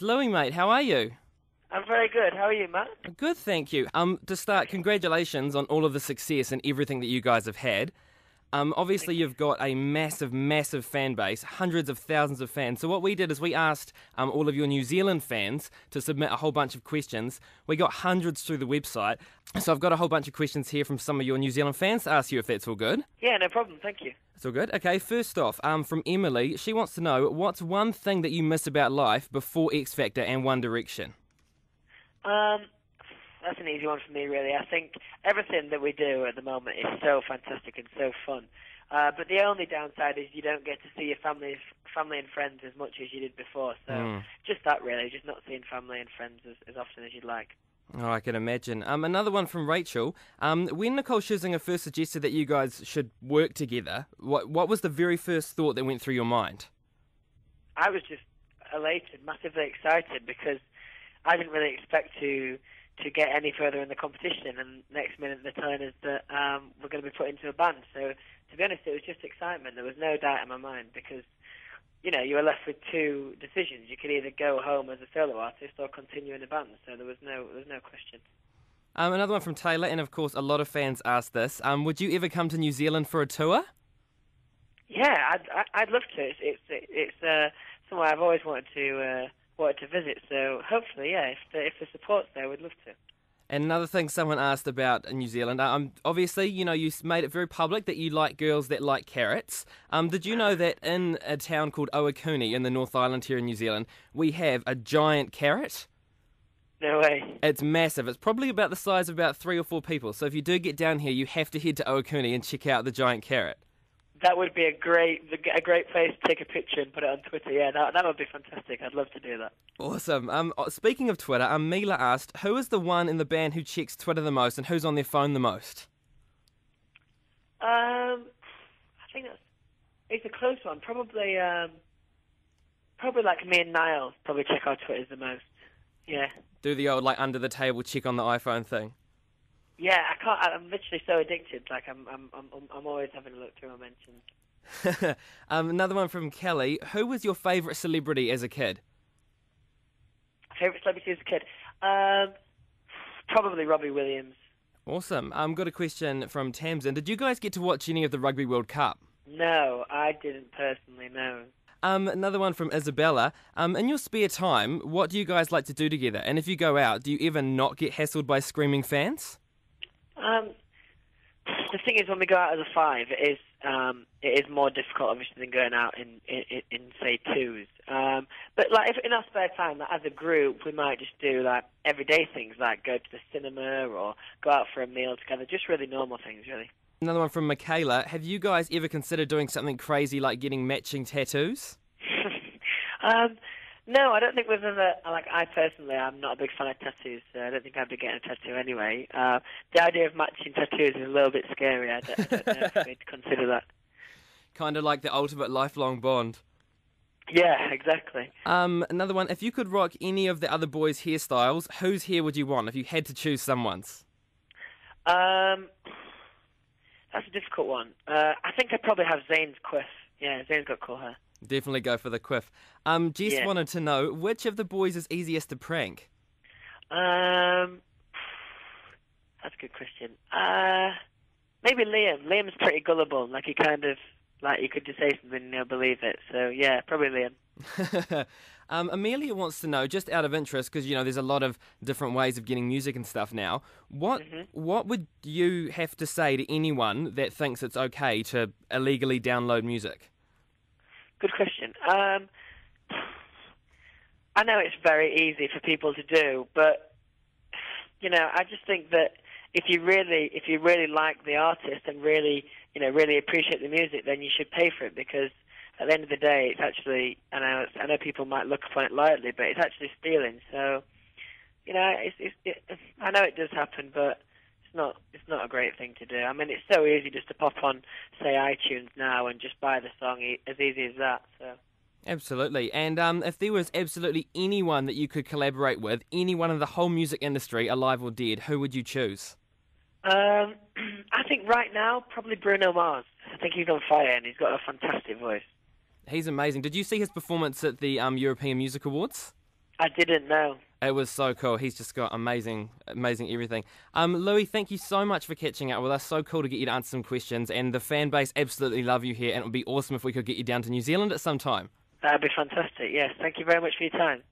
Louie, mate, how are you? I'm very good. How are you, Matt? Good, thank you. To start, congratulations on all of the success and everything that you guys have had. Obviously, Thank you. you've got a massive, massive fan base, hundreds of thousands of fans. So what we did is we asked all of your New Zealand fans to submit a whole bunch of questions. We got hundreds through the website. So I've got a whole bunch of questions here from some of your New Zealand fans to ask you if that's all good. Yeah, no problem. Thank you. It's all good. Okay, first off, from Emily, she wants to know, what's one thing that you miss about life before X Factor and One Direction? That's an easy one for me, really. I think everything that we do at the moment is so fantastic and so fun. But the only downside is you don't get to see your family and friends as much as you did before. So just that, really, just not seeing family and friends as often as you'd like. Oh, I can imagine. Another one from Rachel. When Nicole Scherzinger first suggested that you guys should work together, what was the very first thought that went through your mind? I was just elated, massively excited, because I didn't really expect to get any further in the competition, and next minute the turn is that we're going to be put into a band. So, to be honest, it was just excitement. There was no doubt in my mind, because, you were left with two decisions. You could either go home as a solo artist or continue in a band, so there was no question. Another one from Taylor, and of course a lot of fans asked this. Would you ever come to New Zealand for a tour? Yeah, I'd love to. It's somewhere I've always wanted to visit, so hopefully, yeah, if the support's there, we'd love to. And another thing someone asked about New Zealand, obviously, you made it very public that you like girls that like carrots. Did you know that in a town called Oakuni in the North Island here in New Zealand, we have a giant carrot? No way. It's massive. It's probably about the size of about 3 or 4 people. So if you do get down here, you have to head to Oakuni and check out the giant carrot. That would be a great place to take a picture and put it on Twitter. Yeah, that would be fantastic. I'd love to do that. Awesome. Speaking of Twitter, Mila asked, who is the one in the band who checks Twitter the most and who's on their phone the most? I think it's a close one. Probably like me and Niall probably check our Twitters the most. Yeah. Do the old under the table check on the iPhone thing. Yeah, I can't. I'm literally so addicted. Like I'm always having a look through my mentions. Another one from Kelly. Who was your favourite celebrity as a kid? Favourite celebrity as a kid? Probably Robbie Williams. Awesome. Got a question from Tamsin. Did you guys get to watch any of the Rugby World Cup? No, I didn't personally. No. Another one from Isabella. In your spare time, what do you guys like to do together? And if you go out, do you ever not get hassled by screaming fans? The thing is, when we go out as a five, it is more difficult, obviously, than going out in say twos. But like, if in our spare time, like, as a group, we might just do like everyday things, like go to the cinema or go out for a meal together. Just really normal things, really. Another one from Michaela. Have you guys ever considered doing something crazy like getting matching tattoos? No, I don't think we've ever, I personally, I'm not a big fan of tattoos, so I don't think I'd be getting a tattoo anyway. The idea of matching tattoos is a little bit scary. I don't know if we'd consider that. Kind of like the ultimate lifelong bond. Yeah, exactly. Another one. If you could rock any of the other boys' hairstyles, whose hair would you want if you had to choose someone's? That's a difficult one. I think I'd probably have Zayn's quiff. Yeah, Zayn's got cool hair. Definitely go for the quiff. Jess wanted to know, which of the boys is easiest to prank? That's a good question. Maybe Liam. Liam's pretty gullible. Like, he kind of, like, you could just say something and he'll believe it. So, yeah, probably Liam. Amelia wants to know, just out of interest, because, there's a lot of different ways of getting music and stuff now, what would you have to say to anyone that thinks it's okay to illegally download music? Good question. I know it's very easy for people to do, but I just think that if you really like the artist and really appreciate the music, then you should pay for it, because at the end of the day, it's actually, I know people might look upon it lightly, but it's actually stealing. So, I know it does happen, but it's not a great thing to do. I mean, it's so easy just to pop on, say, iTunes now and just buy the song, as easy as that. So. Absolutely. And if there was absolutely anyone that you could collaborate with, anyone in the whole music industry, alive or dead, who would you choose? I think right now, probably Bruno Mars. I think he's on fire and he's got a fantastic voice. He's amazing. Did you see his performance at the European Music Awards? I didn't know. It was so cool. He's just got amazing everything. Louis, thank you so much for catching up with us. So cool to get you to answer some questions, and the fan base absolutely love you here, and it would be awesome if we could get you down to New Zealand at some time. That'd be fantastic, yes. Thank you very much for your time.